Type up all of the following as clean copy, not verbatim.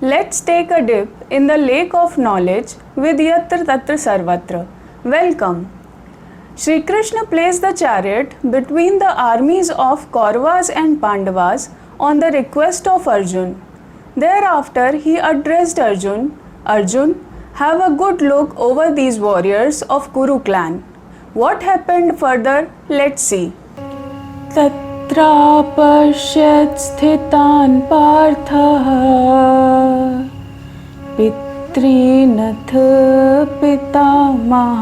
Let's take a dip in the lake of knowledge with Yatra Tatra Sarvatra. Welcome. Shri Krishna placed the chariot between the armies of Kauravas and Pandavas on the request of Arjun. Thereafter, he addressed Arjun, Arjun, have a good look over these warriors of Kuru clan. What happened further? Let's see. तत्रापश्यत् स्थितान् पार्थः पितॄनथ पितामहान्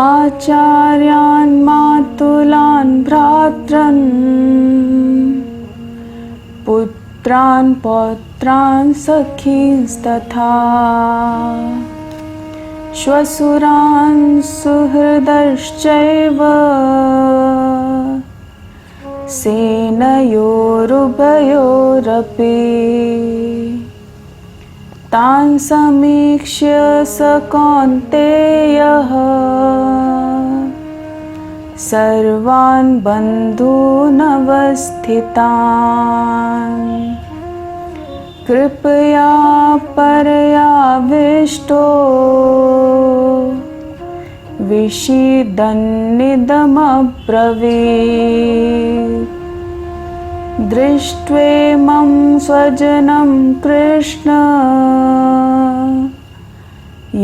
आचार्यान् मातुलान् भ्रातॄन् पुत्रान् पौत्रान् सखींस्तथा श्वशुरान् सुहृदश्चैव सेनयोरुभयोरपि तान् समीक्ष्य स कौन्तेयः सर्वान् बन्धूनवस्थितान् कृपया पर्याविष्टो विषीदन्निदमब्रवीत् दृष्ट्वेमं स्वजनं कृष्ण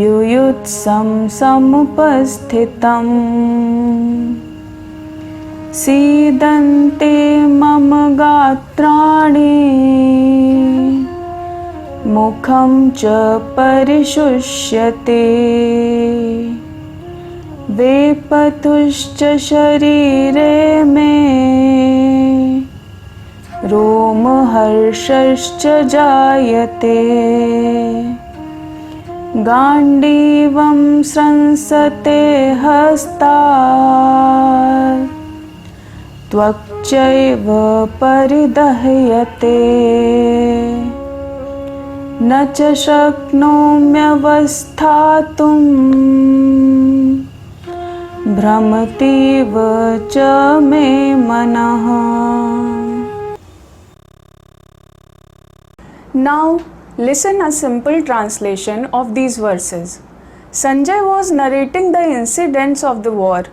युयुत्सं समुपस्थितम् सीदन्ते मम गात्राणि मुखं च परिशुष्यते वेपतुश्च शरीरे मे रोमहर्षश्च जायते गाण्डीवं स्रंसते हस्तात् त्वक्चैव परिदह्यते न च शक्नोम्यवस्थातुं भ्रमतीव च मे मनः. Now listen a simple translation of these verses. Sanjay was narrating the incidents of the war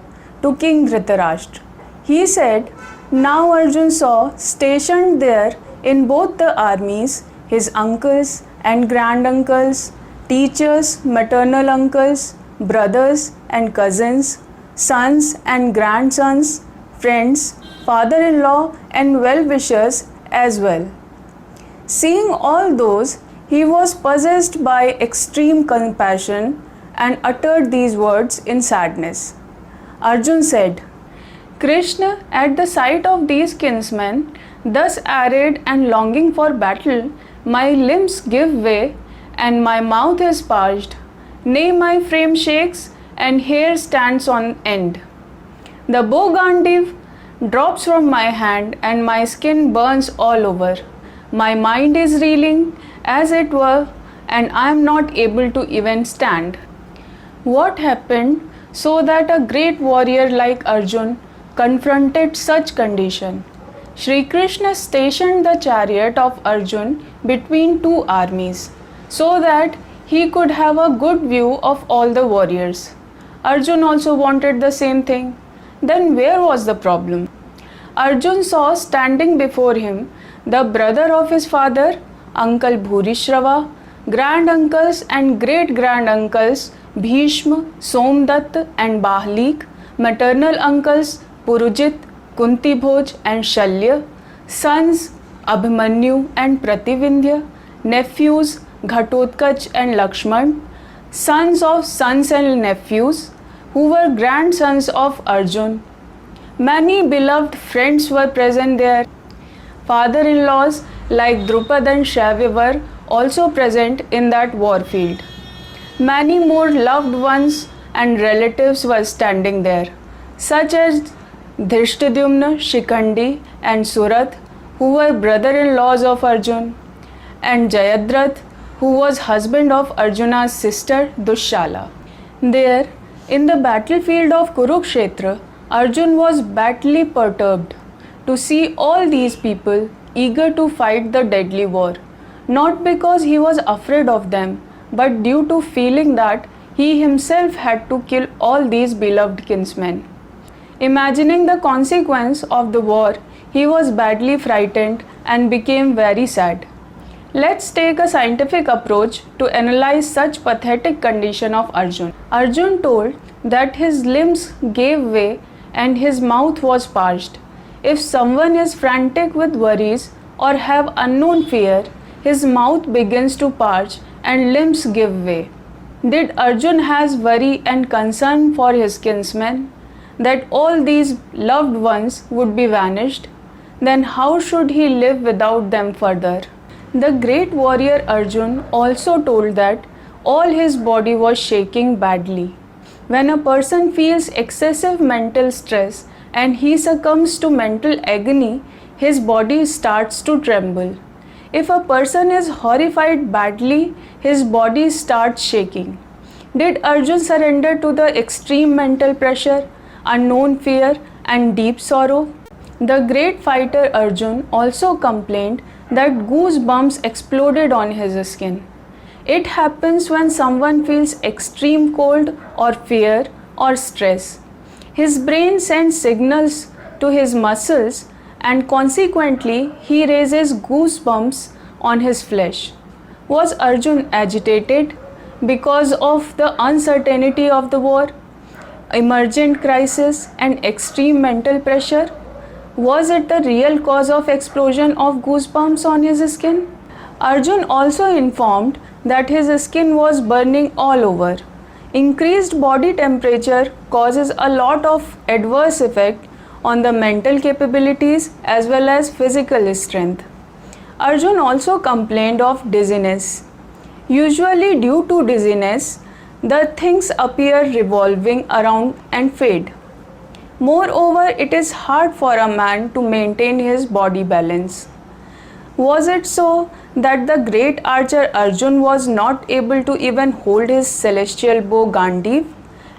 to King Dhritarashtra. He said, now Arjun saw stationed there in both the armies his uncles and granduncles, teachers, maternal uncles, brothers and cousins, sons and grandsons, friends, father-in-law and well-wishers as well. Seeing all those, he was possessed by extreme compassion and uttered these words in sadness. Arjun said, Krishna, at the sight of these kinsmen, thus arid and longing for battle, my limbs give way and my mouth is parched. Nay, my frame shakes and hair stands on end. The bow Gandiv drops from my hand and my skin burns all over. My mind is reeling as it were and I am not able to even stand. What happened so that a great warrior like Arjun confronted such condition? Shri Krishna stationed the chariot of Arjun between two armies so that he could have a good view of all the warriors. Arjun also wanted the same thing. Then where was the problem? Arjun saw standing before him the brother of his father, Uncle Bhurishrava, granduncles and great-granduncles Bhishma, Somdatta and Bahlik, maternal uncles Purujit, Kunti Bhoj and Shalya, sons Abhimanyu and Prativindya, nephews Ghatotkach and Lakshman, sons of sons and nephews who were grandsons of Arjun. Many beloved friends were present there. Father-in-laws like Drupad and Shavya were also present in that war field. Many more loved ones and relatives were standing there, such as Dhrishtadyumna, Shikhandi and Surat, who were brother-in-laws of Arjun, and Jayadratha, who was husband of Arjuna's sister Dushala. There, in the battlefield of Kurukshetra, Arjun was badly perturbed to see all these people, eager to fight the deadly war, not because he was afraid of them, but due to feeling that he himself had to kill all these beloved kinsmen. Imagining the consequence of the war, he was badly frightened and became very sad. Let's take a scientific approach to analyze such pathetic condition of Arjun. Arjun told that his limbs gave way and his mouth was parched. If someone is frantic with worries or have unknown fear, his mouth begins to parch and limbs give way. Did Arjun has worry and concern for his kinsmen, that all these loved ones would be vanished? Then how should he live without them further? The great warrior Arjun also told that all his body was shaking badly. When a person feels excessive mental stress and he succumbs to mental agony, his body starts to tremble. If a person is horrified badly, his body starts shaking. Did Arjun surrender to the extreme mental pressure, unknown fear, and deep sorrow? The great fighter Arjun also complained that goosebumps exploded on his skin. It happens when someone feels extreme cold or fear or stress. His brain sends signals to his muscles and consequently he raises goosebumps on his flesh. Was Arjun agitated because of the uncertainty of the war, emergent crisis, and extreme mental pressure? Was it the real cause of explosion of goosebumps on his skin? Arjun also informed that his skin was burning all over. Increased body temperature causes a lot of adverse effect on the mental capabilities as well as physical strength. Arjun also complained of dizziness. Usually due to dizziness, the things appear revolving around and fade. Moreover, it is hard for a man to maintain his body balance. Was it so that the great archer Arjun was not able to even hold his celestial bow Gandiv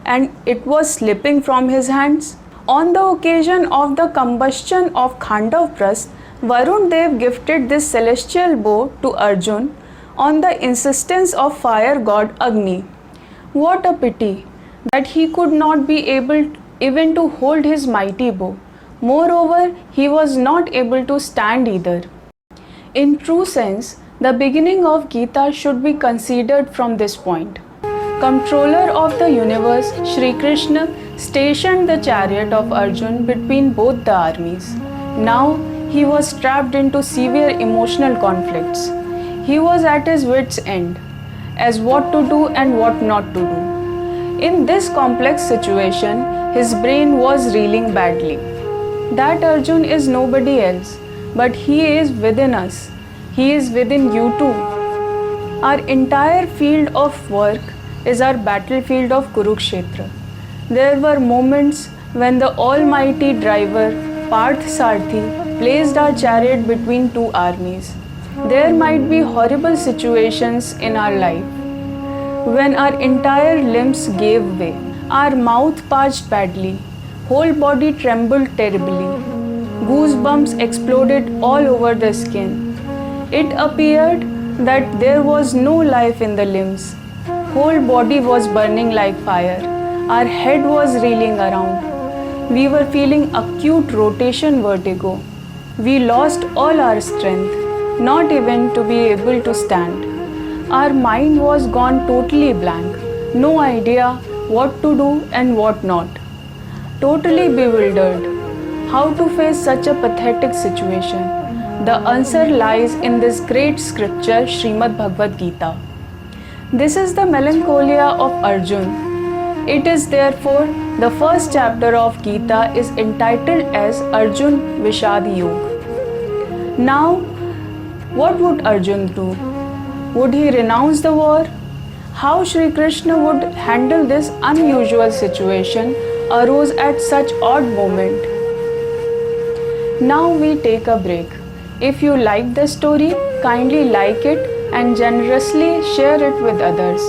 and it was slipping from his hands? On the occasion of the combustion of Khandavprasth, Varun Dev gifted this celestial bow to Arjun on the insistence of fire god Agni. What a pity that he could not be able even to hold his mighty bow. Moreover, he was not able to stand either. In true sense, the beginning of Gita should be considered from this point. Controller of the universe, Shri Krishna stationed the chariot of Arjun between both the armies. Now he was trapped into severe emotional conflicts. He was at his wits' end as what to do and what not to do. In this complex situation, his brain was reeling badly. That Arjun is nobody else, but he is within us. He is within you too. Our entire field of work is our battlefield of Kurukshetra. There were moments when the almighty driver Parth Sarthi placed our chariot between two armies. There might be horrible situations in our life when our entire limbs gave way, our mouth parched badly, whole body trembled terribly, goosebumps exploded all over the skin. It appeared that there was no life in the limbs. Whole body was burning like fire. Our head was reeling around. We were feeling acute rotation vertigo. We lost all our strength, not even to be able to stand. Our mind was gone totally blank. No idea what to do and what not. Totally bewildered. How to face such a pathetic situation? The answer lies in this great scripture, Srimad Bhagavad Gita. This is the melancholia of Arjun. It is therefore the first chapter of Gita is entitled as Arjun Vishad Yog. Now, what would Arjun do? Would he renounce the war? How Shri Krishna would handle this unusual situation arose at such odd moment. Now we take a break. If you like the story, kindly like it and generously share it with others.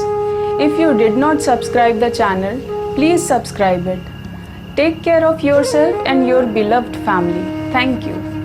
If you did not subscribe the channel, please subscribe it. Take care of yourself and your beloved family. Thank you.